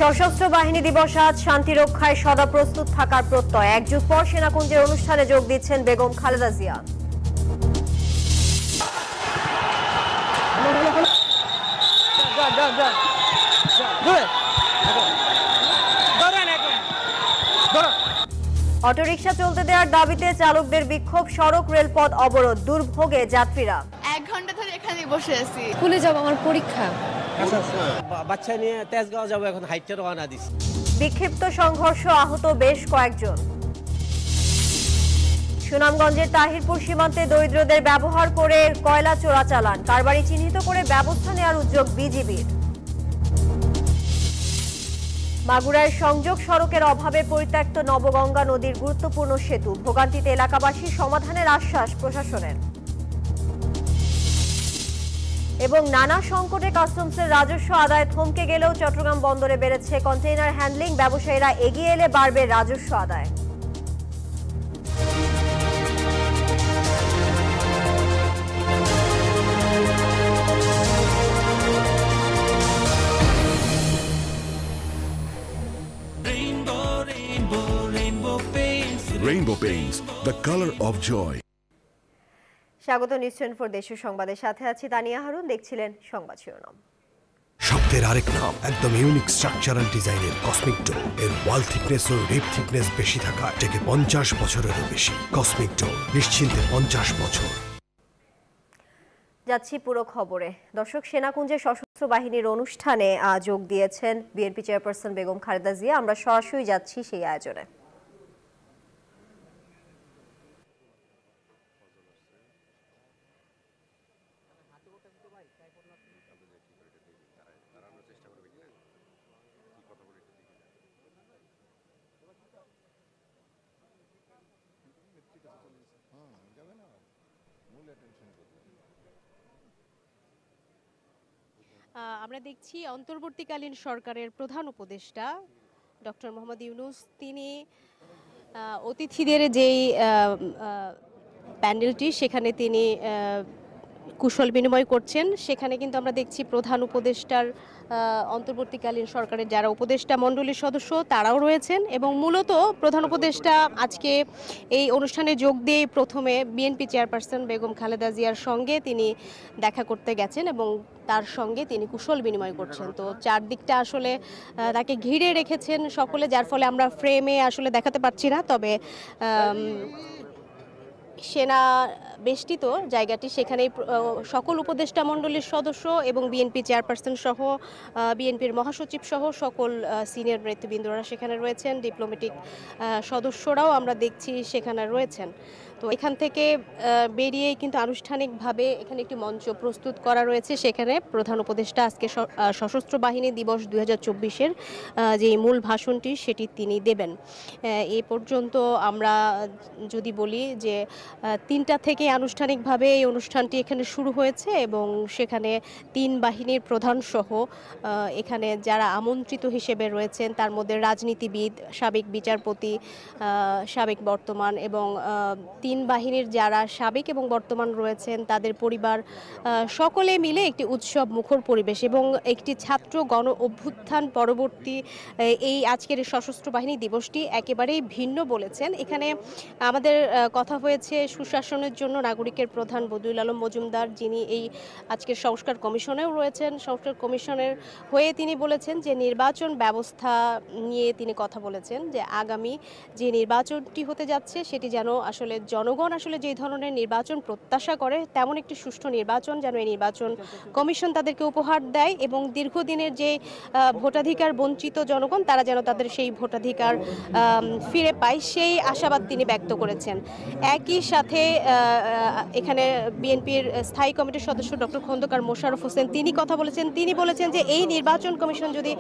সশস্ত্র বাহিনী দিবস আজ, শান্তি রক্ষায় সদা প্রস্তুত থাকার প্রত্যয়। এক যুগ পর সেনাকুঞ্জের অনুষ্ঠানে যোগ দিচ্ছেন বেগম খালেদা জিয়া। অটোরিকশা চলতে দেওয়ার দাবিতে চালকদের বিক্ষোভ, সড়ক রেলপথ অবরোধ, দুর্ভোগে যাত্রীরা। 1 ঘন্টা ধরে এখানেই বসে আছি। স্কুলে যাব, আমার পরীক্ষা। বাচ্চা নিয়ে তেজগাঁও যাবো, এখন হাইটে রওনা দিছি। বিক্ষিপ্ত সংঘর্ষ, আহত বেশ কয়েকজন। সুনামগঞ্জের তাহিরপুর সীমান্তে দরিদ্রদের ব্যবহার করে কয়লা চোরাচালান, কারবারি চিহ্নিত করে ব্যবস্থা নেওয়ার উদ্যোগ বিজিবির। মাগুরায় সংযোগ সড়কের অভাবে পরিত্যক্ত নবগঙ্গা নদীর গুরুত্বপূর্ণ সেতু, ভোগান্তিতে এলাকাবাসী, সমাধানের আশ্বাস প্রশাসনের। এবং নানা সংকটে কাস্টমসের রাজস্ব আদায় থমকে গেলেও চট্টগ্রাম বন্দরে বেড়েছে কন্টেইনার হ্যান্ডলিং, ব্যবসায়ীরা এগিয়ে এলে বাড়বে রাজস্ব আদায়। Rainbow Paints, the color of joy. স্বাগত নিউজ 24 দেশের সংবাদের সাথে আছি তানিয়া হারুন। দেখছিলেন সংবাদ শিরোনাম। শব্দের আরেক নাম, একদম ইউনিক স্ট্রাকচারাল ডিজাইনের কসমিক ডো। এর ওয়াল থিকনেস ও রিপ থিকনেস বেশি থাকায় থেকে 50 বছরেরও বেশি। কসমিক ডো, নিশ্চিন্তে 50 বছর। যাচ্ছি পুরো খবরে। দর্শক, সেনাকুঞ্জের সশস্ত্র বাহিনীর অনুষ্ঠানে যোগ দিয়েছেন বিএনপি চেয়ারপারসন বেগম খালেদা জিয়া। আমরা সরাসরি যাচ্ছি সেই আয়োজনে। আমরা দেখছি অন্তর্বর্তীকালীন সরকারের প্রধান উপদেষ্টা ডক্টর মোহাম্মদ ইউনূস, তিনি অতিথিদের যেই প্যান্ডেলটি সেখানে তিনি কুশল বিনিময় করছেন। সেখানে কিন্তু আমরা দেখছি প্রধান উপদেষ্টার অন্তর্বর্তীকালীন সরকারের যারা উপদেষ্টা মণ্ডলীর সদস্য তারাও রয়েছেন, এবং মূলত প্রধান উপদেষ্টা আজকে এই অনুষ্ঠানে যোগ দিয়ে প্রথমে বিএনপি চেয়ারপারসন বেগম খালেদা জিয়ার সঙ্গে তিনি দেখা করতে গেছেন এবং তার সঙ্গে তিনি কুশল বিনিময় করছেন। তো চারদিকটা আসলে তাকে ঘিরে রেখেছেন সকলে, যার ফলে আমরা ফ্রেমে আসলে দেখাতে পারছি না, তবে সেনা বেষ্টিত জায়গাটি, সেখানে সকল উপদেষ্টা মণ্ডলীর সদস্য এবং বিএনপি চেয়ারপারসন সহ বিএনপির মহাসচিব সহ সকল সিনিয়র নেতৃবৃন্দরা সেখানে রয়েছেন, ডিপ্লোম্যাটিক সদস্যরাও আমরা দেখছি সেখানে রয়েছেন। তো এখান থেকে বেরিয়েই কিন্তু আনুষ্ঠানিকভাবে এখানে একটি মঞ্চ প্রস্তুত করা রয়েছে। সেখানে প্রধান উপদেষ্টা আজকে সশস্ত্র বাহিনী দিবস 2024-এর যে মূল ভাষণটি সেটি তিনি দেবেন। এ পর্যন্ত আমরা যদি বলি যে 3টা থেকে আনুষ্ঠানিকভাবে এই অনুষ্ঠানটি এখানে শুরু হয়েছে এবং সেখানে 3 বাহিনীর প্রধান সহ এখানে যারা আমন্ত্রিত হিসেবে রয়েছেন তার মধ্যে রাজনীতিবিদ, সাবেক বিচারপতি, সাবেক বর্তমান এবং 3 বাহিনীর যারা সাবেক এবং বর্তমান রয়েছেন তাদের পরিবার, সকলে মিলে একটি উৎসব মুখর পরিবেশ এবং একটি ছাত্র গণ অভ্যুত্থান পরবর্তী এই আজকের সশস্ত্র বাহিনী দিবসটি একেবারেই ভিন্ন বলেছেন। এখানে আমাদের কথা হয়েছে সুশাসনের জন্য নাগরিকের প্রধান বদিউল আলম মজুমদার, যিনি এই আজকের সংস্কার কমিশনেও রয়েছেন। সংস্কার কমিশনের হয়ে তিনি বলেছেন যে নির্বাচন ব্যবস্থা নিয়ে তিনি কথা বলেছেন যে আগামী যে নির্বাচনটি হতে যাচ্ছে সেটি যেন আসলে জনগণ আসলে যে ধরনের নির্বাচন প্রত্যাশা করে তেমন একটি সুষ্ঠু নির্বাচন যেন এই নির্বাচন কমিশন তাদেরকে উপহার দেয় এবং দীর্ঘদিনের যে ভোটাধিকার বঞ্চিত জনগণ তারা যেন তাদের সেই ভোটাধিকার ফিরে পায়, সেই আশাবাদ তিনি ব্যক্ত করেছেন। একই সাথে এখানে বিএনপির স্থায়ী কমিটির সদস্য ডক্টর খন্দকার মোশাররফ হোসেন তিনি কথা বলেছেন। তিনি বলেছেন যে এই নির্বাচন কমিশন যদি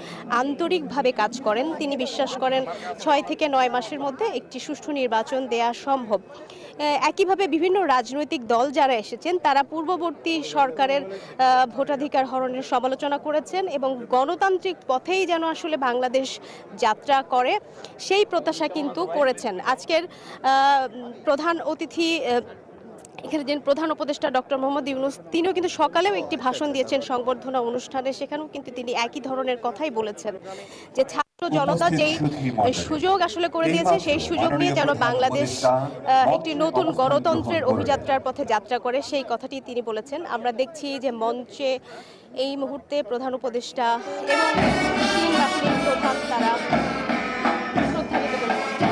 আন্তরিকভাবে কাজ করেন তিনি বিশ্বাস করেন 6 থেকে 9 মাসের মধ্যে একটি সুষ্ঠু নির্বাচন দেয়া সম্ভব। একইভাবে বিভিন্ন রাজনৈতিক দল যারা এসেছেন তারা পূর্ববর্তী সরকারের ভোটাধিকার হরণের সমালোচনা করেছেন এবং গণতান্ত্রিক পথেই যেন আসলে বাংলাদেশ যাত্রা করে সেই প্রত্যাশা কিন্তু করেছেন। আজকের প্রধান অতিথি এখানে যিনি প্রধান উপদেষ্টা ডক্টর মোহাম্মদ ইউনূস তিনিও কিন্তু সকালেও একটি ভাষণ দিয়েছেন সংবর্ধনা অনুষ্ঠানে, সেখানেও কিন্তু তিনি একই ধরনের কথাই বলেছেন যে ছাত্র জনতা যেই সুযোগ আসলে করে দিয়েছে সেই সুযোগ নিয়ে যেন বাংলাদেশ একটি নতুন গণতন্ত্রের অভিযাত্রার পথে যাত্রা করে, সেই কথাটি তিনি বলেছেন। আমরা দেখছি যে মঞ্চে এই মুহূর্তে প্রধান উপদেষ্টা এবং তিন বাহিনীর প্রধান তারা শ্রদ্ধা নিবেদন করছেন।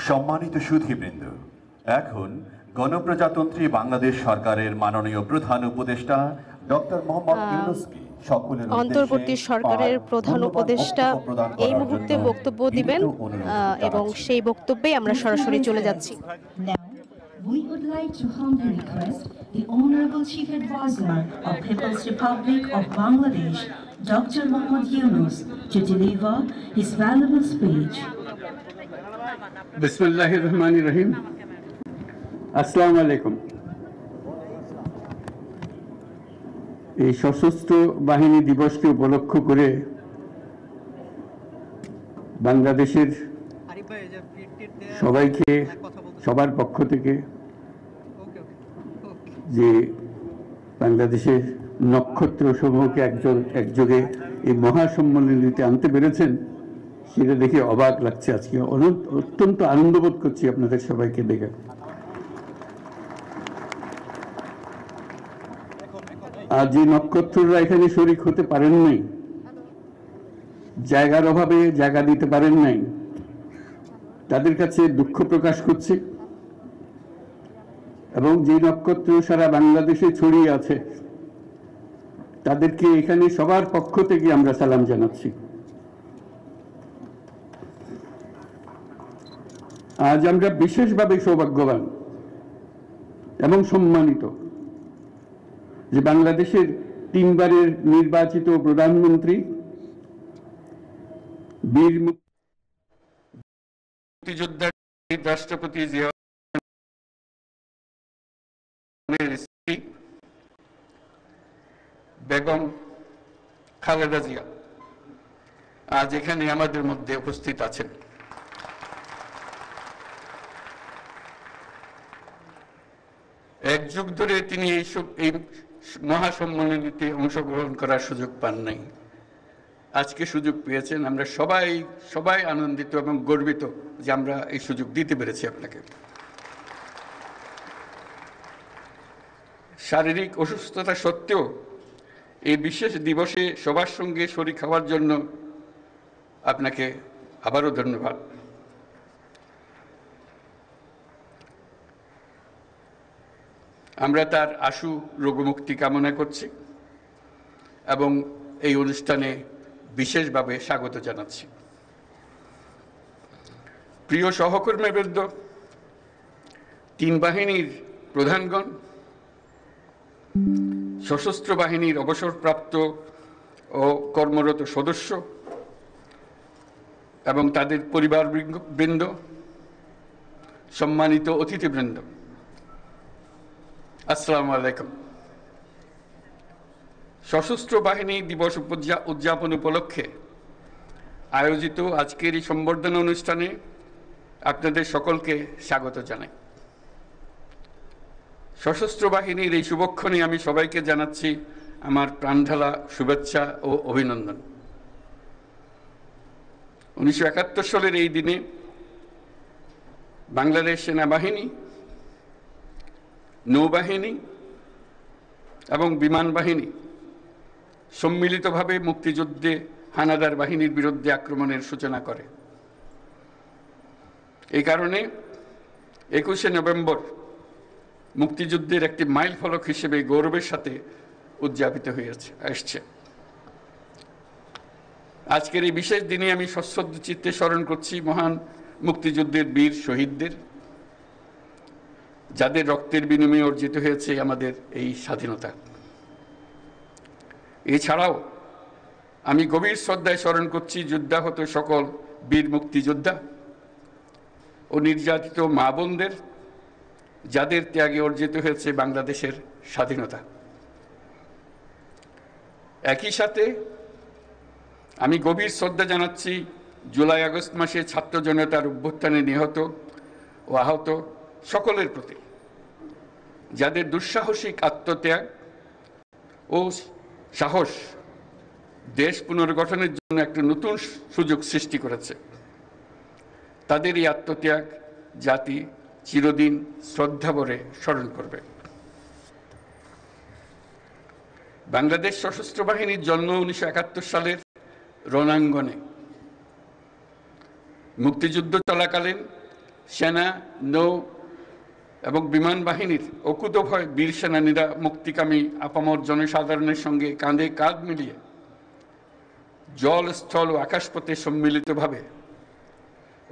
সম্মানিত সুধীবৃন্দ, এখন গণপ্রজাতন্ত্রী বাংলাদেশ সরকারের মাননীয় প্রধান উপদেষ্টা ডক্টর মোহাম্মদ ইউনূসকে সকলের অন্তর্বর্তী সরকারের প্রধান উপদেষ্টা এই মুহূর্তে বক্তব্য দিবেন এবং সেই বক্তব্যে আমরা সরাসরি চলে যাচ্ছি। We would like to humbly request the Honorable Chief Advisor of People's Republic of Bangladesh, Dr. Mohammad Yunus, to deliver his valuable speech. बिस्मिल्लाहिर्रहमानिर्रहीम। अस्सलाम वालेकुम। এই সশস্ত্র বাহিনী দিবসকে উপলক্ষ করে বাংলাদেশের সবাইকে সবার পক্ষ থেকে যে বাংলাদেশের নক্ষত্র সমূহকে একযোগে এই মহাসম্মেলনীতে আনতে পেরেছেন সেটা দেখে অবাক লাগছে। আজকে অত্যন্ত আনন্দবোধ করছি আপনাদের সবাইকে দেখে। আর যে নক্ষত্ররা এখানে শরীক হতে পারেন নাই, জায়গার অভাবে জায়গা দিতে পারেন নাই, তাদের কাছে দুঃখ প্রকাশ করছে। এবং যে নক্ষত্র সারা বাংলাদেশে ছড়িয়ে আছে তাদেরকে এখানে সবার পক্ষ থেকে আমরা সালাম জানাচ্ছি। আজ আমরা বিশেষভাবে সৌভাগ্যবান এবং সম্মানিত যে বাংলাদেশের 3 বারের নির্বাচিত প্রধানমন্ত্রী বীর মুক্তিযোদ্ধা রাষ্ট্রপতি জিয়া স্ত্রী বেগম খালেদা জিয়া আজ এখানে আমাদের মধ্যে উপস্থিত আছেন। এক যুগ ধরে তিনি এই মহাসম্মেলনীতে অংশগ্রহণ করার সুযোগ পান নাই, আজকে সুযোগ পেয়েছেন। আমরা সবাই আনন্দিত এবং গর্বিত যে আমরা এই সুযোগ দিতে পেরেছি আপনাকে। শারীরিক অসুস্থতা সত্ত্বেও এই বিশেষ দিবসে সবার সঙ্গে শরীক হওয়ার জন্য আপনাকে আবারও ধন্যবাদ। আমরা তার আশু রোগমুক্তি কামনা করছি এবং এই অনুষ্ঠানে বিশেষভাবে স্বাগত জানাচ্ছি। প্রিয় সহকর্মীবৃন্দ, তিন বাহিনীর প্রধানগণ, সশস্ত্র বাহিনীর অবসরপ্রাপ্ত ও কর্মরত সদস্য এবং তাদের পরিবারবৃন্দ, সম্মানিত অতিথিবৃন্দ, আসসালামু আলাইকুম। সশস্ত্র বাহিনী দিবস উদযাপন উপলক্ষে আয়োজিত আজকের এই সম্বর্ধনা অনুষ্ঠানে আপনাদের সকলকে স্বাগত জানাই। সশস্ত্র বাহিনীর এই শুভক্ষণে আমি সবাইকে জানাচ্ছি আমার প্রাণঢালা শুভেচ্ছা ও অভিনন্দন। 1971 সালের এই দিনে বাংলাদেশ সেনাবাহিনী, নৌবাহিনী এবং বিমান বাহিনী সম্মিলিতভাবে মুক্তিযুদ্ধে হানাদার বাহিনীর বিরুদ্ধে আক্রমণের সূচনা করে। এই কারণে 21শে নভেম্বর মুক্তিযুদ্ধের একটি মাইল ফলক হিসেবে গৌরবের সাথে উদযাপিত হয়ে আসছে। আজকের এই বিশেষ দিনে আমি সশ্রদ্ধ চিত্তে স্মরণ করছি মহান মুক্তিযুদ্ধের বীর শহীদদের, যাদের রক্তের বিনিময়ে অর্জিত হয়েছে আমাদের এই স্বাধীনতা। এছাড়াও আমি গভীর শ্রদ্ধায় স্মরণ করছি যুদ্ধাহত সকল বীর মুক্তিযোদ্ধা ও নির্যাতিত মা বোনদের, যাদের ত্যাগে অর্জিত হয়েছে বাংলাদেশের স্বাধীনতা। একই সাথে আমি গভীর শ্রদ্ধা জানাচ্ছি জুলাই আগস্ট মাসে ছাত্র জনতার অভ্যুত্থানে নিহত ও আহত সকলের প্রতি, যাদের দুঃসাহসিক আত্মত্যাগ ও সাহস দেশ পুনর্গঠনের জন্য একটা নতুন সুযোগ সৃষ্টি করেছে। তাদের এই আত্মত্যাগ জাতি চিরদিন শ্রদ্ধাভরে স্মরণ করবে। বাংলাদেশ সশস্ত্র বাহিনীর জন্ম 1971 সালের রণাঙ্গনে। মুক্তিযুদ্ধ চলাকালীন সেনা, নৌ এবং বিমান বাহিনীর অকুতোভয় বীর সেনানীরা মুক্তিকামী আপামর জনসাধারণের সঙ্গে কাঁধে কাঁধ মিলিয়ে জল, স্থল ও আকাশপথে সম্মিলিতভাবে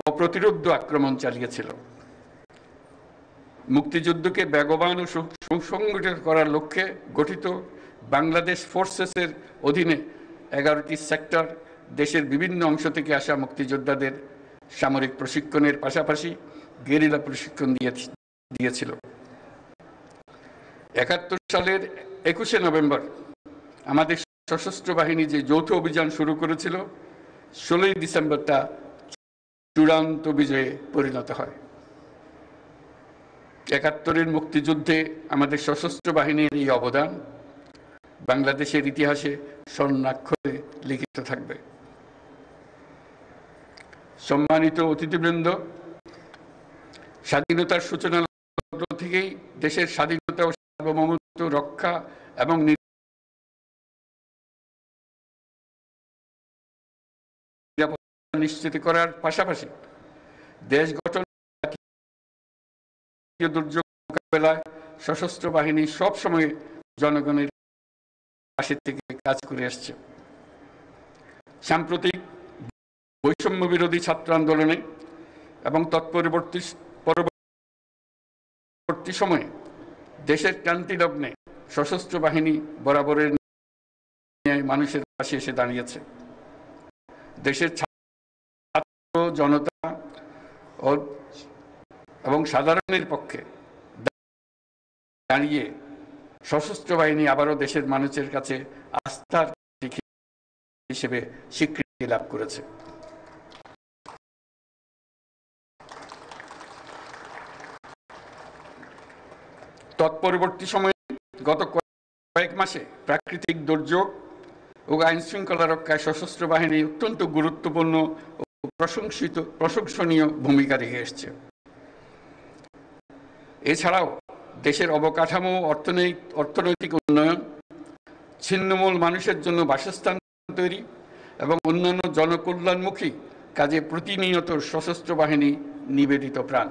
অপ্রতিরোধ্য আক্রমণ চালিয়েছিল। মুক্তিযুদ্ধকে বেগবান ও সুসংগঠিত করার লক্ষ্যে গঠিত বাংলাদেশ ফোর্সেসের অধীনে 11টি সেক্টর দেশের বিভিন্ন অংশ থেকে আসা মুক্তিযোদ্ধাদের সামরিক প্রশিক্ষণের পাশাপাশি গেরিলা প্রশিক্ষণ দিয়েছিল। 71 সালের 21শে নভেম্বর আমাদের সশস্ত্র বাহিনী যে যৌথ অভিযান শুরু করেছিল, 16ই ডিসেম্বর তা চূড়ান্ত বিজয়ে পরিণত হয়। 71-এর মুক্তিযুদ্ধে আমাদের সশস্ত্র বাহিনীর এই অবদান বাংলাদেশের ইতিহাসে স্বর্ণাক্ষরে লিখিত থাকবে। সম্মানিত অতিথিবৃন্দ, স্বাধীনতার সূচনা থেকেই দেশের স্বাধীনতা ও সার্বভৌমত্ব রক্ষা এবং নিরাপত্তা নিশ্চিত করার পাশাপাশি দেশ গঠন, দুর্যোগ মোকাবেলায় সশস্ত্র বাহিনী সবসময় জনগণের পাশে থেকে কাজ করে আসছে। সাম্প্রতিক বৈষম্য বিরোধী ছাত্র আন্দোলনে এবং তৎপরবর্তী সময়ে দেশের ক্রান্তি লগ্নে সশস্ত্র বাহিনী বরাবরের মানুষের পাশে এসে দাঁড়িয়েছে। দেশের ছাত্র জনতা এবং সাধারণের পক্ষে দাঁড়িয়ে সশস্ত্র বাহিনী আবারও দেশের মানুষের কাছে আস্থার হিসেবে স্বীকৃতি লাভ করেছে। তৎপরবর্তী সময়ে গত কয়েক মাসে প্রাকৃতিক দুর্যোগ ও আইন শৃঙ্খলা রক্ষায় সশস্ত্র বাহিনী অত্যন্ত গুরুত্বপূর্ণ ও প্রশংসনীয় ভূমিকা রেখে এসছে। এছাড়াও দেশের অবকাঠামো, অর্থনৈতিক উন্নয়ন, ছিন্নমূল মানুষের জন্য বাসস্থান তৈরি এবং অন্যান্য জনকল্যাণমুখী কাজে প্রতিনিয়ত সশস্ত্র বাহিনী নিবেদিত প্রাণ।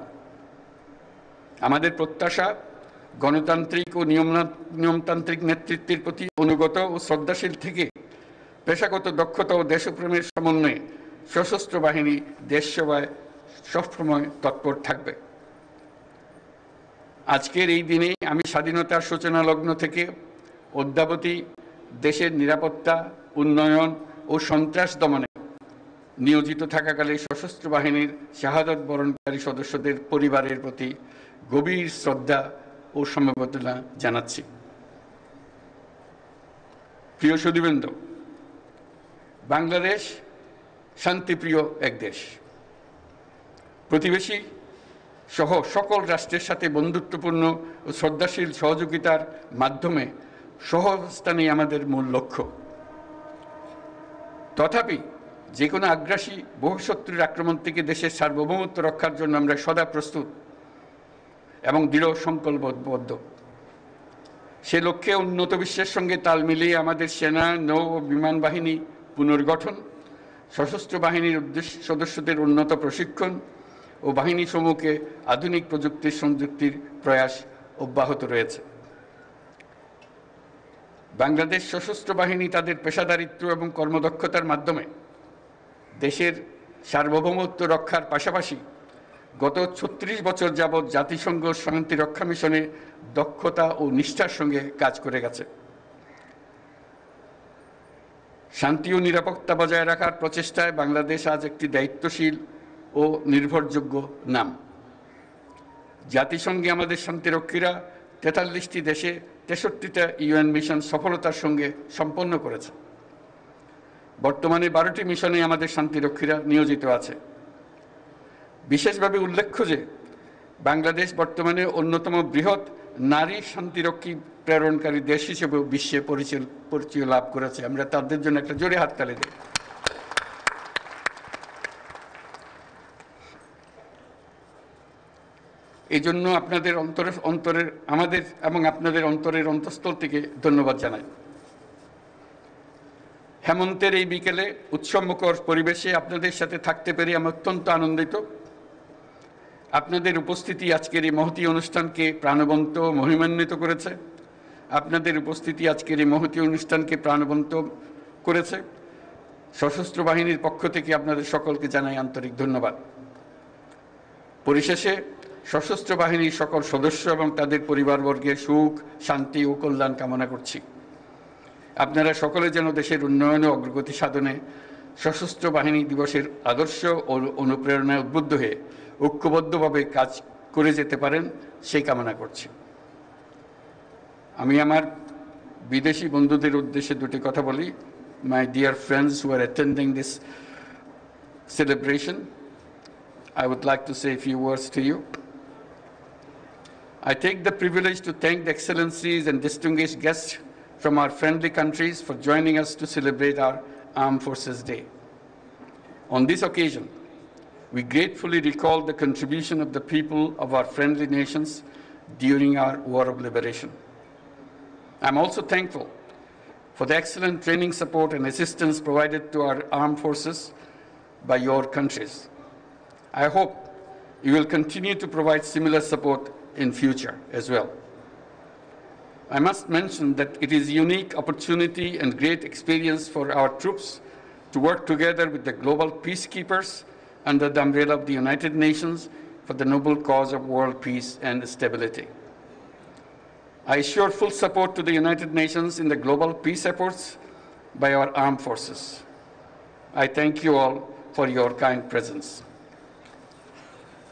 আমাদের প্রত্যাশা, গণতান্ত্রিক ও নিয়মতান্ত্রিক নেতৃত্বের প্রতি অনুগত ও শ্রদ্ধাশীল থেকে পেশাগত দক্ষতা ও দেশপ্রেমের সমন্বয়ে সশস্ত্র বাহিনী দেশ সেবায় সবসময় তৎপর থাকবে। আজকের এই দিনে আমি স্বাধীনতার সূচনা লগ্ন থেকে অদ্যাবধি দেশের নিরাপত্তা, উন্নয়ন ও সন্ত্রাস দমনে নিয়োজিত থাকাকালে সশস্ত্র বাহিনীর শাহাদত বরণকারী সদস্যদের পরিবারের প্রতি গভীর শ্রদ্ধা ও সমবেদনা জানাচ্ছি। প্রিয় সুধীবৃন্দ, বাংলাদেশ শান্তিপ্রিয় এক দেশ। প্রতিবেশী সহ সকল রাষ্ট্রের সাথে বন্ধুত্বপূর্ণ ও শ্রদ্ধাশীল সহযোগিতার মাধ্যমে সহাবস্থানই আমাদের মূল লক্ষ্য। তথাপি যে কোনো আগ্রাসী বহুশত্রুর আক্রমণ থেকে দেশের সার্বভৌমত্ব রক্ষার জন্য আমরা সদা প্রস্তুত এবং দৃঢ় সংকল্পবদ্ধ। সে লক্ষ্যে উন্নত বিশ্বের সঙ্গে তাল মিলিয়ে আমাদের সেনা, নৌ ও বিমান বাহিনী পুনর্গঠন, সশস্ত্র বাহিনীর সদস্যদের উন্নত প্রশিক্ষণ ও বাহিনী সমূহকে আধুনিক প্রযুক্তির সংযুক্তির প্রয়াস অব্যাহত রয়েছে। বাংলাদেশ সশস্ত্র বাহিনী তাদের পেশাদারিত্ব এবং কর্মদক্ষতার মাধ্যমে দেশের সার্বভৌমত্ব রক্ষার পাশাপাশি গত ৩৬ বছর যাবৎ জাতিসংঘ শান্তি রক্ষা মিশনে দক্ষতা ও নিষ্ঠার সঙ্গে কাজ করে গেছে। শান্তি ও নিরাপত্তা বজায় রাখার প্রচেষ্টায় বাংলাদেশ আজ একটি দায়িত্বশীল ও নির্ভরযোগ্য নাম। জাতিসংঘে আমাদের শান্তিরক্ষীরা ৪৩টি দেশে ৬৩টা ইউএন মিশন সফলতার সঙ্গে সম্পন্ন করেছে। বর্তমানে ১২টি মিশনে আমাদের শান্তিরক্ষীরা নিয়োজিত আছে। বিশেষভাবে উল্লেখ্য যে বাংলাদেশ বর্তমানে অন্যতম বৃহৎ নারী শান্তিরক্ষী প্রেরণকারী দেশ হিসেবে বিশ্বে পরিচয় লাভ করেছে। আমরা তাদের জন্য একটা জোরে হাততালি দিই। এই জন্য আপনাদের আমাদের এবং আপনাদের অন্তরের অন্তঃস্থল থেকে ধন্যবাদ জানাই। হেমন্তের এই বিকেলে উৎসবমুখর পরিবেশে আপনাদের সাথে থাকতে পেরে আমি অত্যন্ত আনন্দিত। আপনাদের উপস্থিতি আজকের এই মহতী অনুষ্ঠানকে প্রাণবন্ত মহিমান্বিত করেছে। আপনাদের উপস্থিতি আজকের এই মহতী অনুষ্ঠানকে প্রাণবন্ত করেছে। সশস্ত্র বাহিনীর পক্ষ থেকে আপনাদের সকলকে জানাই আন্তরিক ধন্যবাদ। পরিশেষে সশস্ত্র বাহিনীর সকল সদস্য এবং তাদের পরিবারবর্গের সুখ, শান্তি ও কল্যাণ কামনা করছি। আপনারা সকলে যেন দেশের উন্নয়ন ও অগ্রগতি সাধনে সশস্ত্র বাহিনী দিবসের আদর্শ ও অনুপ্রেরণায় উদ্বুদ্ধ হয়ে ঐক্যবদ্ধভাবে কাজ করে যেতে পারেন সেই কামনা করছি। আমি আমার বিদেশি বন্ধুদের উদ্দেশ্যে দুটি কথা বলি। My dear friends who are attending this celebration, I would like to say a few words to you. I take the privilege to thank the excellencies and distinguished guests from our friendly countries for joining us to celebrate our Armed Forces Day. On this occasion, we gratefully recall the contribution of the people of our friendly nations during our War of Liberation. I'm also thankful for the excellent training support and assistance provided to our armed forces by your countries. I hope you will continue to provide similar support in future as well. I must mention that it is a unique opportunity and great experience for our troops to work together with the global peacekeepers under the umbrella of the United Nations for the noble cause of world peace and stability. I assure full support to the United Nations in the global peace efforts by our armed forces. I thank you all for your kind presence.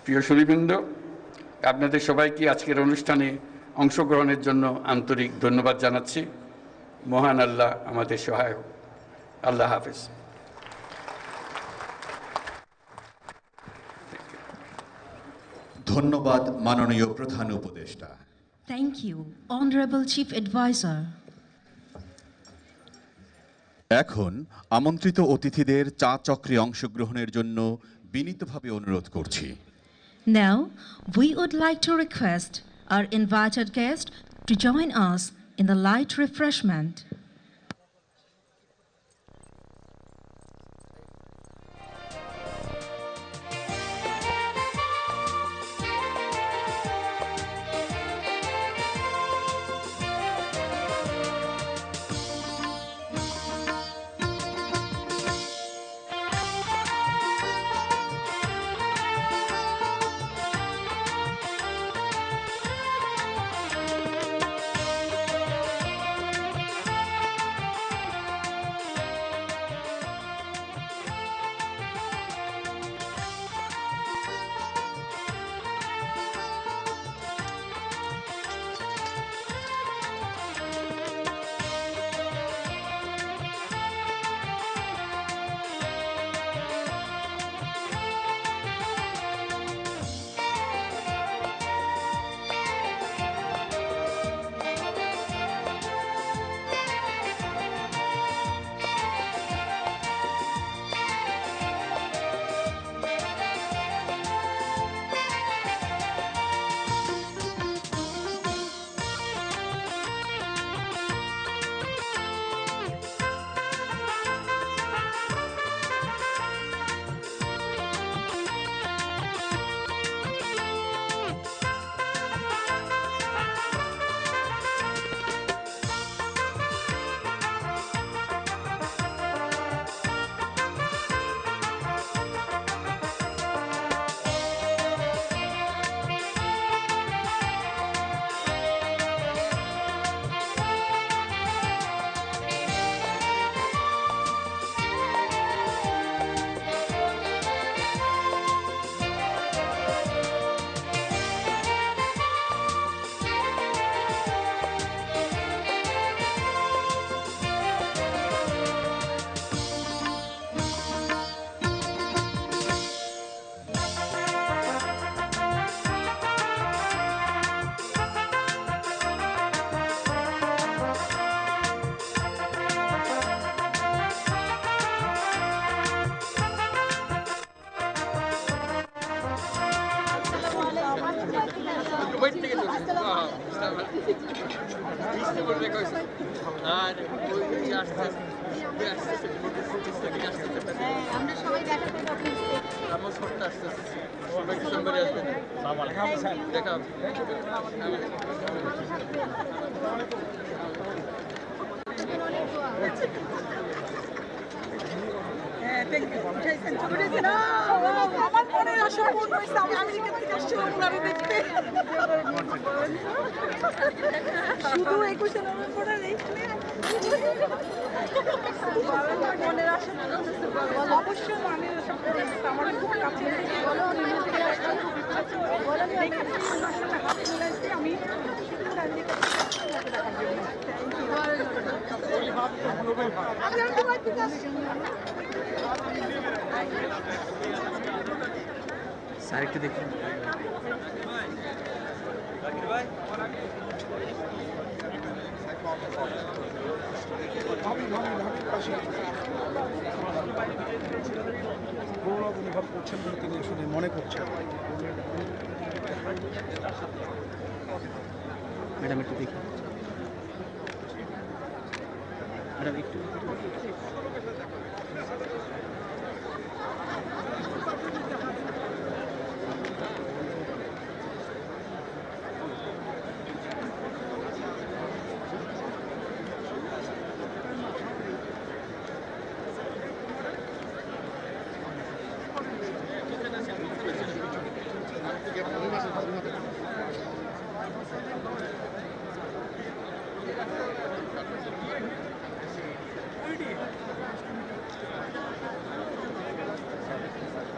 প্রিয় সুধীবৃন্দ, আপনাদের সবাইকে আজকের অনুষ্ঠানে অংশগ্রহণের জন্য আন্তরিক ধন্যবাদ জানাচ্ছি। মহান আল্লাহ আমাদের সহায় হোক। আল্লাহ হাফেজ। ধন্যবাদ মাননীয় প্রধান উপদেষ্টা। Thank you, Honorable Chief Advisor. এখন আমন্ত্রিত অতিথিদের চা চক্রে অংশগ্রহণের জন্য বিনীতভাবে অনুরোধ করছি। Now, we would like to request our invited guest to join us in the light refreshment.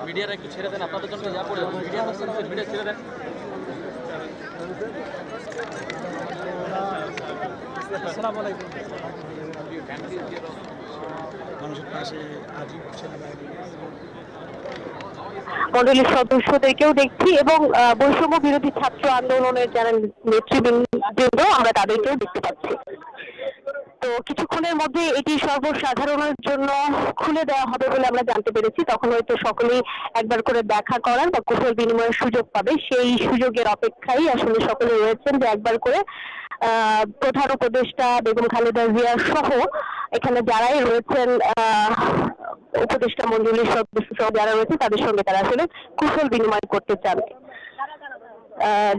মিডিয়ার একটু ছেড়ে দেন, আপনাদের জন্য যা পড়ে যাবে মিডিয়া হচ্ছে মিডিয়া ছেড়ে দেন। আসসালামু আলাইকুম। মানুষের পাশে আজীব সেনাবাহিনী মণ্ডলীর সদস্যদেরকেও দেখছি এবং বৈষম্য বিরোধী ছাত্র আন্দোলনের যারা নেতৃবৃন্দ আমরা তাদেরকেও দেখতে পাচ্ছি। তো কিছুক্ষণের মধ্যে এটি সর্বসাধারণের জন্য খুলে দেওয়া হবে বলে আমরা জানতে পেরেছি। তখন হয়তো সকলেই একবার করে দেখা করার বা কুশল বিনিময়ের সুযোগ পাবে, সেই সুযোগের অপেক্ষায় আসলে সকলে রয়েছেন যে একবার করে প্রধান উপদেষ্টা বেগম খালেদা জিয়া সহ এখানে যারাই রয়েছেন উপদেষ্টা মণ্ডলীর সদস্য সহ যারা রয়েছে তাদের সঙ্গে তারা আসলে কুশল বিনিময় করতে চান,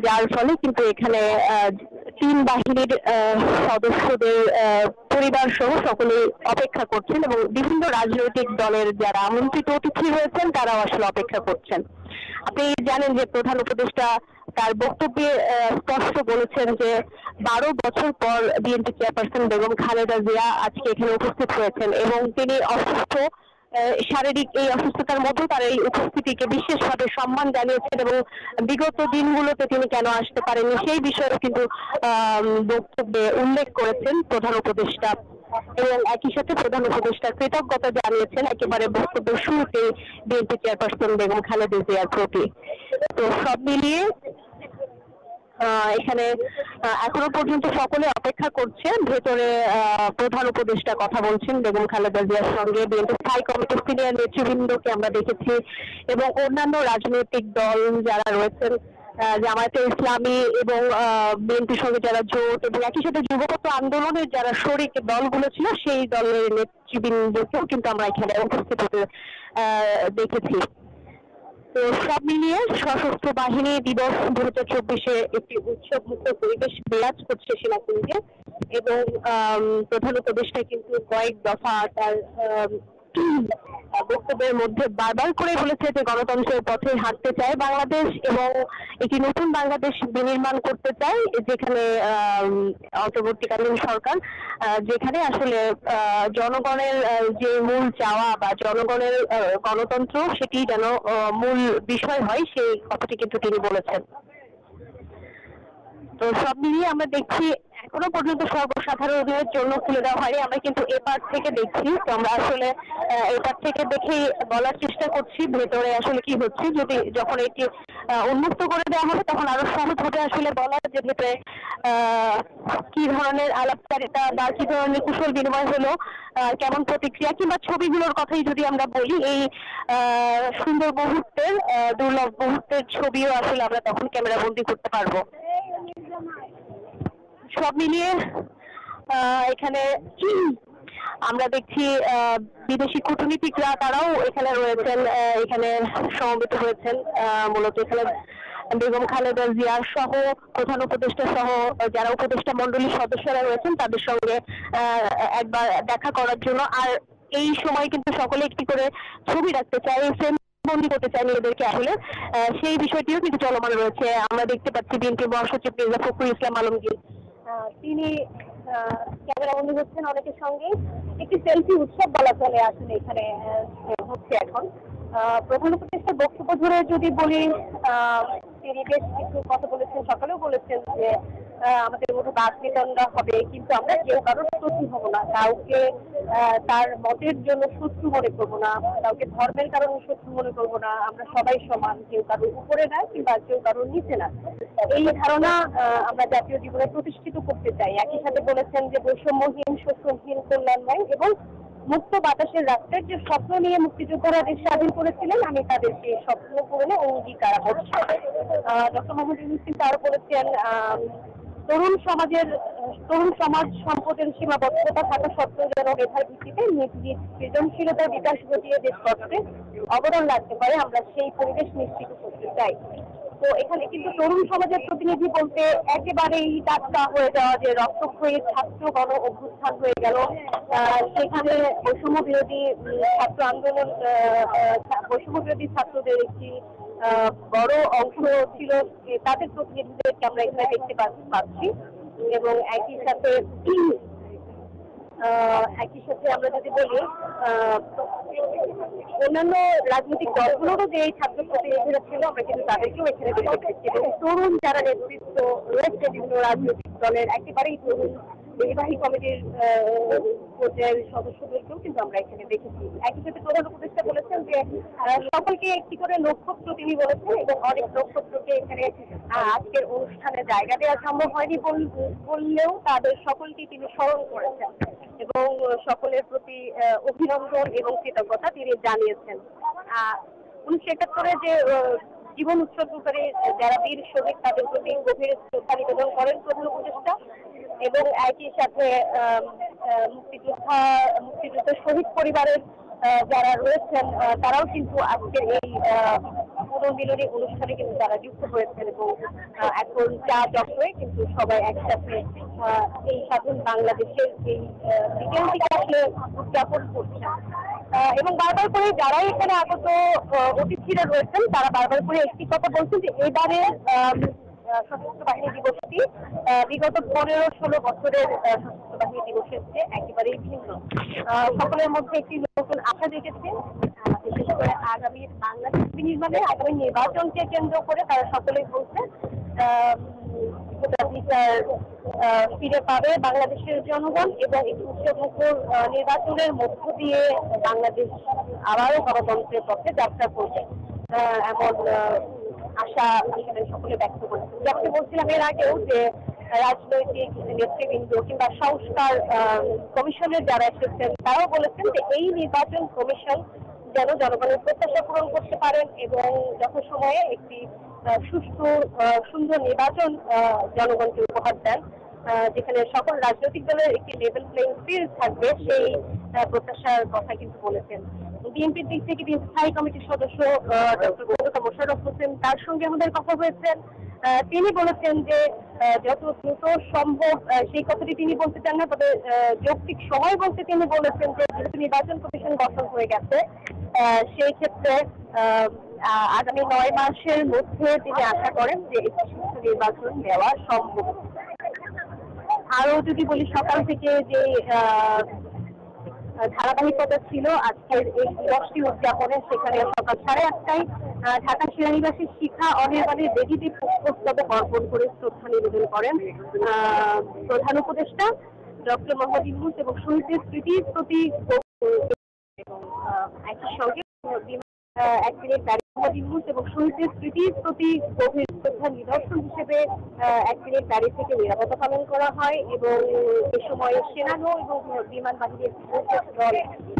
যার ফলে কিন্তু এখানে তিন বাহিনীর সদস্যদের পরিবার সহ সকলে অপেক্ষা করছেন এবং বিভিন্ন রাজনৈতিক দলের যারা আমন্ত্রিত অতিথি রয়েছেন তারাও আসলে অপেক্ষা করছেন। আপনি জানেন যে প্রধান উপদেষ্টা তার বক্তব্যে স্পষ্ট বলেছেন যে 12 বছর পর বিএনপি চেয়ারপারসন বেগম খালেদা জিয়া আজকে এখানে উপস্থিত হয়েছেন এবং তিনি অসুস্থ, শারীরিক এই অসুস্থতার মধ্যেও তার এই উপস্থিতিকে বিশেষভাবে সম্মান জানিয়েছেন এবং বিগত দিনগুলোতে তিনি কেন আসতে পারেননি সেই বিষয়ে কিন্তু বক্তব্যে উল্লেখ করেছেন প্রধান উপদেষ্টা এবং একই সাথে প্রধান উপদেষ্টা কৃতজ্ঞতা জানিয়েছেন একেবারে বক্তব্যের শুরুতে বিএনপি চেয়ারপারসন বেগম খালেদা জিয়ার প্রতি। তো সব মিলিয়ে এখানে এখনো পর্যন্ত সকলে অপেক্ষা করছে। ভেতরে প্রধান উপদেষ্টা কথা বলছেন বেগম খালেদা জিয়ার সঙ্গে, বিএনপি স্থায়ী কমিটির সিনিয়র নেতৃবৃন্দকে আমরা দেখেছি এবং অন্যান্য রাজনৈতিক দল যারা রয়েছেন জামায়াতে ইসলামী এবং বিএনপির সঙ্গে যারা জোট এবং একই সাথে যুবপত্র আন্দোলনের যারা শরিক দলগুলো ছিল সেই দলের নেতৃবৃন্দকেও কিন্তু আমরা এখানে উপস্থিত হতে দেখেছি। তো সব মিলিয়ে সশস্ত্র বাহিনী দিবস 2024-এ একটি উৎসবমুখর পরিবেশ বিরাজ করছে সেনাকুঞ্জে এবং প্রধান উপদেষ্টা কিন্তু কয়েক দফা তার বক্তব্যের মধ্যে বারবার করে বলেছে যে গণতন্ত্রের পথে হাঁটতে চায় বাংলাদেশ এবং একটি নতুন বাংলাদেশ বিনির্মাণ করতে চায়, যেখানে অন্তর্বর্তীকালীন সরকার যেখানে আসলে জনগণের যে মূল চাওয়া বা জনগণের গণতন্ত্র সেটি যেন মূল বিষয় হয় সেই কথাটি কিন্তু তিনি বলেছেন। তো সব মিলিয়ে আমরা দেখছি এখনো পর্যন্ত সর্বসাধারণের জন্য খুলে দেওয়া হয়নি, আমরা কিন্তু এপার থেকে দেখছি। তো আমরা আসলে এপার থেকে দেখেই বলার চেষ্টা করছি ভেতরে আসলে কি হচ্ছে। যখন এটি উন্মুক্ত করে দেওয়া হবে তখন আরো সহজ হবে আসলে বলা যে ভেতরে কি ধরনের আলাপচারিতা বা কি ধরনের কুশল বিনিময় হলো, কেমন প্রতিক্রিয়া কিংবা ছবিগুলোর কথাই যদি আমরা বলি, এই সুন্দর মুহূর্তের দুর্লভ মুহূর্তের ছবিও আসলে আমরা তখন ক্যামেরা বন্দি করতে পারবো। সব মিলিয়ে এখানে আমরা দেখছি বিদেশি কূটনীতিকরা তারাও এখানে রয়েছেন, এখানে সমবেত হয়েছেন। মূলত এখানে বেগম খালেদা জিয়া সহ প্রধান উপদেষ্টা সহ যারা উপদেষ্টা মণ্ডলীর সদস্যরা রয়েছেন তাদের সঙ্গে একবার দেখা করার জন্য। আর এই সময় কিন্তু সকলে একটি করে ছবি রাখতে চায়, বন্দী করতে চায় নিজেদেরকে, আসলে সেই বিষয়টিও কিন্তু চলমান রয়েছে। আমরা দেখতে পাচ্ছি বিএনপি মহাসচিব মির্জা ফখরুল ইসলাম আলমগীর তিনি ক্যামেরা বন্দী হচ্ছেন অনেকের সঙ্গে। একটি সেলফি উৎসব বলা চলে আসলে এখানে হচ্ছে এখন। প্রধান উপদেষ্টার বক্তব্য ধরে যদি বলি, তিনি বেশ কিছু কথা বলেছেন, সকালেও বলেছেন যে আমাদের মধ্যে বাদ বিতণ্ডা হবে কিন্তু আমরা কেউ কারোর শত্রু হব না, কাউকে তার মতের জন্য শত্রু মনে করবো না, কাউকে ধর্মের কারণে শত্রু মনে করবো না, আমরা সবাই সমান, কেউ কারোর উপরে না কিংবা কেউ কারোর নিচে না, এই ধারণা আমরা জাতীয় জীবনে প্রতিষ্ঠিত করতে চাই। একই সাথে বলেছেন যে বৈষম্যহীন, শোষণহীন, কল্যাণময় এবং মুক্ত বাতাসের রাষ্ট্রের যে স্বপ্ন নিয়ে মুক্তিযোদ্ধারা দেশ স্বাধীন করেছিলেন, আমি তাদের সেই স্বপ্ন পূরণে অঙ্গীকারবদ্ধ। ডক্টর মোহাম্মদ ইউনূস কিন্তু আরো বলেছেন তরুণ সমাজ সম্পদের সীমাবদ্ধতা থাকা সত্ত্বেও যেন মেধার ভিত্তিতে নিজ নিজ সৃজনশীলতার বিকাশ ঘটিয়ে দেশ গঠনে অবদান রাখতে পারে, আমরা সেই পরিবেশ নিশ্চিত করতে চাই। তো এখানে কিন্তু তরুণ সমাজের প্রতিনিধি বলতে একেবারেই টাটকা হয়ে যাওয়া যে রক্তক্ষয়ী ছাত্র গণ অভ্যুত্থান হয়ে গেল, সেখানে বৈষম্য বিরোধী ছাত্র আন্দোলন, বৈষম্য বিরোধী ছাত্রদের একটি বড় অংশ ছিল, তাদের প্রতিনিধিদেরকে আমরা এখানে দেখতে পাচ্ছি। এবং একই সাথে আমরা যদি বলি অন্যান্য রাজনৈতিক দলগুলোরও যে ছাত্র প্রতিনিধিরা ছিল আমরা কিন্তু তাদেরকেও এখানে দেখতে পাচ্ছি। এবং তরুণ যারা নেতৃত্ব রয়েছে বিভিন্ন রাজনৈতিক দলের, একেবারেই তরুণ নির্বাহী কমিটির পর্যায়ের সদস্যদেরকেও কিন্তু আমরা এখানে দেখেছি। একই সাথে প্রধান উপদেষ্টা বলেছেন যে সকলকে একটি করে নক্ষত্র তিনি বলেছেন এবং অনেক নক্ষত্রকে এখানে আজকের অনুষ্ঠানে জায়গা দেওয়া সম্ভব হয়নি বললেও তাদের সকলকে তিনি স্মরণ করেছেন এবং সকলের প্রতি অভিনন্দন এবং কৃতজ্ঞতা তিনি জানিয়েছেন। 1971-এ যে জীবন উৎসর্গ করে যারা বীর শহীদ তাদের প্রতি গভীর শ্রদ্ধা নিবেদন করেন প্রধান উপদেষ্টা এবং একই সাথে মুক্তিযুদ্ধের শহীদ পরিবারের যারা রয়েছেন তারাও কিন্তু আজকের এই পুনর্মিলনী অনুষ্ঠানে কিন্তু তারা যুক্ত হয়েছেন এবং এখন চা জটে কিন্তু সবাই একসাথে এই স্বাধীন বাংলাদেশের এই বিকেলটিকে আসলে উদযাপন করছেন এবং বারবার করে যারাই এখানে আগত অতিথিরা রয়েছেন তারা বারবার করে একটি কথা বলছেন যে এবারে সশস্ত্র বাহিনী দিবসটি বিগত 15-16 বছরের সশস্ত্র বাহিনী দিবসের চেয়ে একেবারেই ভিন্ন। সকলের মধ্যে একটি নতুন আশা দেখেছে, বিশেষ করে আগামী বাংলাদেশ বিনির্মাণে আগামী নির্বাচনকে কেন্দ্র করে তারা সকলেই বলছে ভোটাধিকার ফিরে পাবে বাংলাদেশের জনগণ এবং একটি উচ্চমুখর নির্বাচনের মধ্য দিয়ে বাংলাদেশ আবারও গণতন্ত্রের পথে যাত্রা করবে এমন আশা আসলে সকলে ব্যক্ত করেছেন। যেমন বলছিলাম এর আগেও যে রাজনৈতিক নেতৃবৃন্দ কিংবা সংস্কার কমিশনের যারা এসেছেন তারাও বলেছেন যে এই নির্বাচন কমিশন যেন জনগণের প্রত্যাশা পূরণ করতে পারেন এবং যথাসময়ে একটি সুষ্ঠু সুন্দর নির্বাচন জনগণকে উপহার দেন, যেখানে সকল রাজনৈতিক দলের একটি লেভেল প্লেইং ফিল্ড থাকবে সেই প্রত্যাশার কথা কিন্তু বলেছেন। বিএনপির দিক থেকে স্থায়ী কমিটির সদস্য ডক্টর মোশাররফ হোসেন তার সঙ্গে আমাদের কথা হয়েছেন। তিনি বলেছেন যে যত দ্রুত সম্ভব সেই কথাটি তিনি বলতে চান না, তবে যৌক্তিক সময় বলতে তিনি বলেছেন যে যেহেতু নির্বাচন কমিশন গঠন হয়ে গেছে সেই ক্ষেত্রে আগামী 9 মাসের মধ্যে তিনি আশা করেন যে একটি সুষ্ঠু নির্বাচন দেওয়া সম্ভব। আরো যদি বলি সকাল থেকে যে ধারাবাহিকতা ছিল আজকের এই দিবসটি উদযাপনে, সেখানে সকাল 8:30টায় ঢাকা সেনানিবাসের শিখা অনির্বাণের বেদিতে পুষ্পস্তবক অর্পণ করে শ্রদ্ধা নিবেদন করেন প্রধান উপদেষ্টা ডক্টর মোহাম্মদ ইউনূস এবং শহীদদের স্মৃতির প্রতি এবং একই সঙ্গে 1 মিনিট দাঁড়িয়ে ইউনূস এবং শহীদদের স্মৃতির প্রতি গভীর শ্রদ্ধা নিদর্শন হিসেবে 1 মিনিট দাঁড়িয়ে থেকে নিরাপত্তা পালন করা হয় এবং এ সময় সেনানৌ এবং বিমান বাহিনীর দল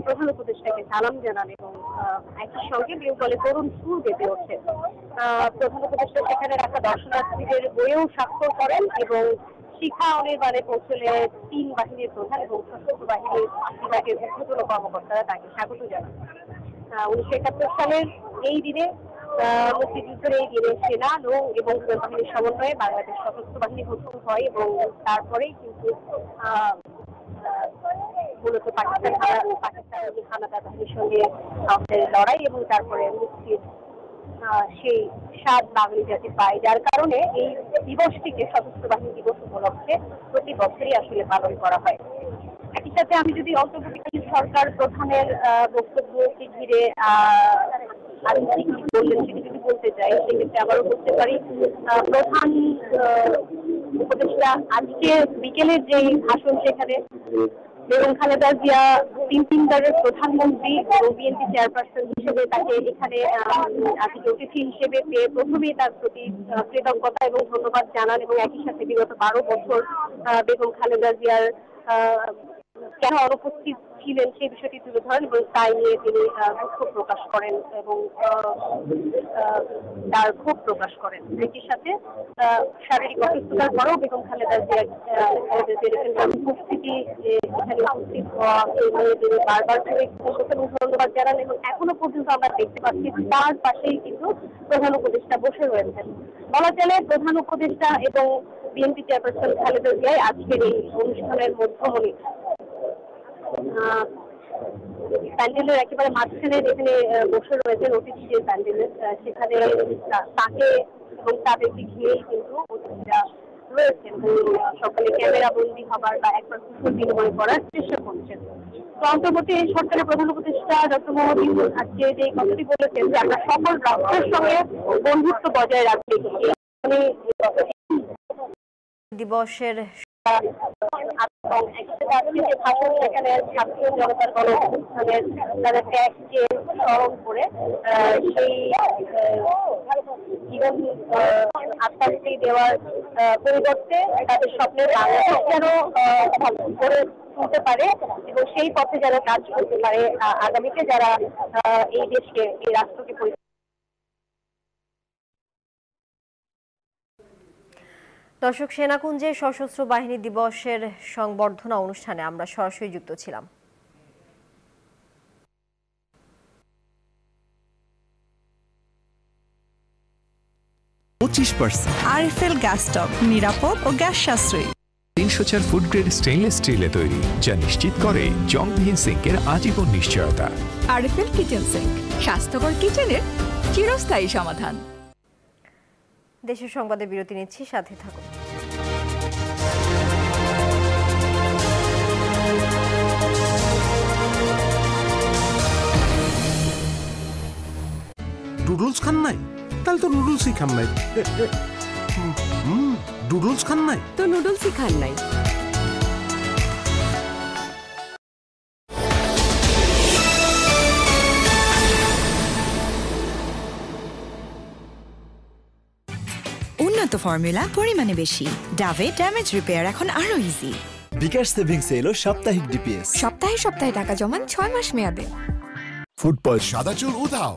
প্রধান উপদেষ্টাকে সালাম জানান এবং একই সঙ্গে বিউগলে তরুণ সুর বেঁধে ওঠে। প্রধান উপদেষ্টা সেখানে রাখা দর্শনার্থীদের বইয়েও স্বাক্ষর করেন এবং শিখা অনির্বাণে পৌঁছলে 3 বাহিনীর প্রধান এবং সশস্ত্র বাহিনীর বিভাগের ঊর্ধ্বতন কর্মকর্তারা তাকে স্বাগত জানান। 1971 সালের এই দিনে মুক্তিযুদ্ধের এই দিনে সেনা নৌ এবং বিমান বাহিনীর সমন্বয়ে বাংলাদেশ সশস্ত্র বাহিনী গঠন হয় এবং তারপরেই কিন্তু মূলত পাকিস্তানি হানাদার বাহিনীর সঙ্গে আমাদের লড়াই এবং তারপরে মুক্তির সেই স্বাদ বাঙালি জাতি পায়, যার কারণে এই দিবসটিকে সশস্ত্র বাহিনী দিবস উপলক্ষে প্রতি বছরই আসলে পালন করা হয়। একই সাথে আমি যদি অন্তর্বর্তীকালীন সরকার প্রধানের বক্তব্যকে ঘিরে বললেন সেটি যদি বলতে চাই, সেক্ষেত্রে আবারও বলতে পারি প্রধান উপদেষ্টা আজকে বিকেলের যে ভাষণ সেখানে বেগম খালেদা জিয়া 3বারের প্রধানমন্ত্রী এবং বিএনপি চেয়ারপারসন হিসেবে তাকে এখানে আজকে অতিথি হিসেবে পেয়ে প্রথমেই তার প্রতি কৃতজ্ঞতা এবং ধন্যবাদ জানান এবং একই সাথে বিগত 12 বছর বেগম খালেদা জিয়ার কেন অনুপস্থিত ছিলেন সেই বিষয়টি তুলে ধরেন এবং তাই নিয়ে তিনি দুঃখ প্রকাশ করেন এবং তার ক্ষোভ প্রকাশ করেন। একই সাথে শারীরিক অসুস্থতার পরেও বেগম খালেদা জিয়ার উপস্থিতি এখানে উপস্থিত হওয়া তিনি বারবার করে ধন্যবাদ জানান এবং এখনো পর্যন্ত আমরা দেখতে পাচ্ছি তার পাশেই কিন্তু প্রধান উপদেষ্টা বসে রয়েছেন। বলা চলে প্রধান উপদেষ্টা এবং বিএনপি চেয়ারপারসন খালেদা জিয়াই আজকের এই অনুষ্ঠানের মধ্যমণি। প্যান্ডেলের একেবারে মাঝখানে যেখানে বসে রয়েছেন অতিথি যে প্যান্ডেলের, সেখানে তাকে এবং তাদেরকে ঘিরেই কিন্তু অতিথিরা রয়েছেন সকালে ক্যামেরা বন্দী হবার বা একবার কুশল বিনিময় করার চেষ্টা করছেন। তো অন্তর্বর্তী সরকারের প্রধান উপদেষ্টা ডক্টর মোহাম্মদ ইউনূস আজকে যে কথাটি বলেছেন যে আমরা সকল রাষ্ট্রের সঙ্গে বন্ধুত্ব বজায় রাখতে দিবসের ভাষণ সেখানে ছাত্র জনতার গণঅভ্যুত্থানের তাদের ত্যাগকে স্মরণ করে সেই জীবন আত্মাহুতি দেওয়ার পরিবর্তে তাদের স্বপ্নের বাংলাদেশ যেন গড়ে তুলতে পারে এবং সেই পথে যারা কাজ করতে পারে আগামীতে যারা এই দেশকে এই রাষ্ট্রকে দর্শক, সেনাকুঞ্জে সশস্ত্র বাহিনী দিবসের সংবর্ধনা অনুষ্ঠানে আমরা সরাসরি যুক্ত ছিলাম। আরএফএল গ্যাস স্টোভ, নিরাপদ ও গ্যাস সাশ্রয়ী। 304 ফুড গ্রেড স্টেইনলেস স্টিলে তৈরি, যা নিশ্চিত করে জংবিহীন সিঙ্কের আজীবন নিশ্চয়তা। আরএফএল কিচেন সিঙ্ক, স্বাস্থ্যকর কিচেনের চিরস্থায়ী সমাধান। দেশের সংবাদে বিরতি নিচ্ছি, সাথে থাকুন। নুডলস খান নাই? তাহলে তো নুডলসই খান নাই। নুডলস খান নাই তো নুডলসই খান নাই। উন্নত ফর্মুলা, পরিমাণে বেশি। ডাভে ড্যামেজ রিপেয়ার এখন আরো ইজি। বিকাশ সেভিংস এলো সাপ্তাহিক ডিপিএস। সপ্তাহে সপ্তাহে টাকা জমান 6 মাস মেয়াদে। ফুটবল সাদা চুল উধাও।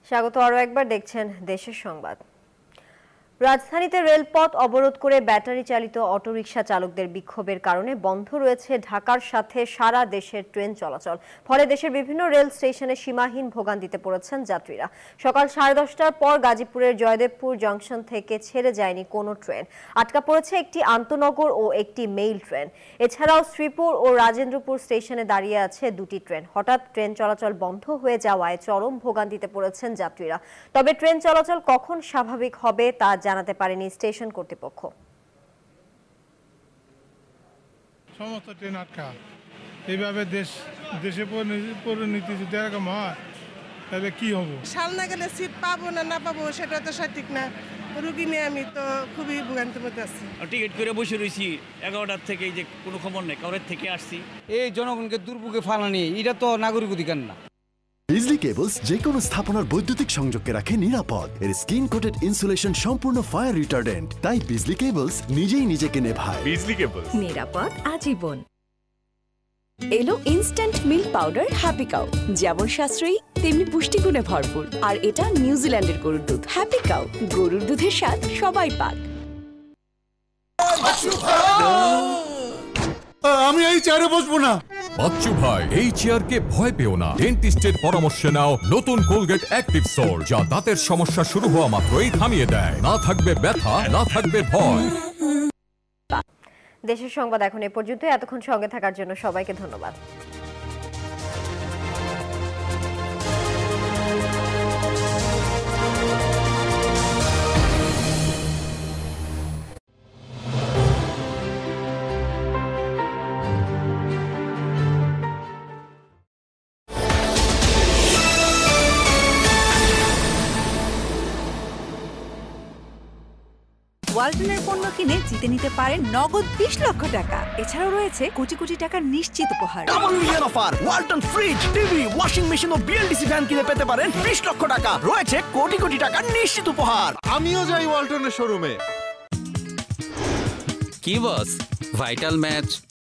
স্বাগত আরও একবার, দেখছেন দেশের সংবাদ। রাজধানীতে রেলপথ অবরোধ করে ব্যাটারি চালিত অটোরিকশা চালকদের বিক্ষোভের কারণে বন্ধ রয়েছে ঢাকার সাথে সারা দেশের ট্রেন চলাচল। ফলে দেশের বিভিন্ন রেল স্টেশনে সীমাহীন ভোগান্তিতে পড়েছেন যাত্রীরা। সকাল 10:30টার পর গাজীপুরের জয়দেবপুর জংশন থেকে ছেড়ে যায়নি কোনো ট্রেন। আটকা পড়েছে একটি আন্তনগর ও একটি মেইল ট্রেন। এছাড়াও শ্রীপুর ও রাজেন্দ্রপুর স্টেশনে দাঁড়িয়ে আছে দুটি ট্রেন। হঠাৎ ট্রেন চলাচল বন্ধ হয়ে যাওয়ায় চরম ভোগান্তিতে পড়েছেন যাত্রীরা। তবে ট্রেন চলাচল কখন স্বাভাবিক হবে তা জানাতে পারেনি স্টেশন কর্তৃপক্ষ। সমস্ত ট্রেন আটকা। এইভাবে দেশে পরিণতি যদি এরকম হয় তাহলে কি হবে? সাল না গেলে সিট পাবো না পাবো সেটা তো সঠিক না। রুগী নিয়ে আমি তো খুবই ভোগান্তির মধ্যে আছি। টিকিট করে বসে রয়েছি 11টার থেকে, যে কোনো খবর নেই, কাউরের থেকে আসছি। এই জনগণকে দুর্ভোগে ফালানি, এটা তো নাগরিক অধিকার না। বিজলি কেবলস যে কোনো স্থাপনার বৈদ্যুতিক সংযোগকে রাখে নিরাপদ। এর স্কিন কোটেড ইনসুলেশন সম্পূর্ণ ফায়ার রিটার্ডেন্ট, তাই বিজলি কেবলস নিজেই নিজেকে নেভায়। বিজলি কেবলস, নিরাপদ আজীবন। এলো instant milk powder happy cow, যেমন সাশ্রয়ী তেমনি পুষ্টিগুণে ভরপুর। আর এটা নিউজিল্যান্ডের গরুর দুধ। হ্যাপি কাউ, গরুর দুধের স্বাদ সবাই পাক। আমি এই চেয়ারে বসবো না। বাচ্চু ভাই, এই চেয়ারকে ভয় পেও না। ডেন্টিস্টের পরামর্শ নাও নতুন কোলগেট অ্যাক্টিভ সোল, যা দাঁতের সমস্যা শুরু হওয়া মাত্রই থামিয়ে দেয়। না থাকবে ব্যথা, না থাকবে ভয়। দেশের সংবাদ এখন এ পর্যন্ত। এতক্ষণ সঙ্গে থাকার জন্য সবাইকে ধন্যবাদ। ওয়ালটনের পণ্য কিনে জিতে নিতে পারেন নগদ 20 লক্ষ টাকা। এছাড়াও রয়েছে কোটি কোটি টাকার নিশ্চিত উপহার। Double million offer. Walton fridge, TV, washing machine ও বিএলডিসি ফ্যান কিনে পেতে পারেন 20 লক্ষ টাকা। রয়েছে কোটি কোটি টাকার নিশ্চিত উপহার। আমিও যাই ওয়ালটনের শোরুমে। কি বস, ভাইটাল ম্যাচ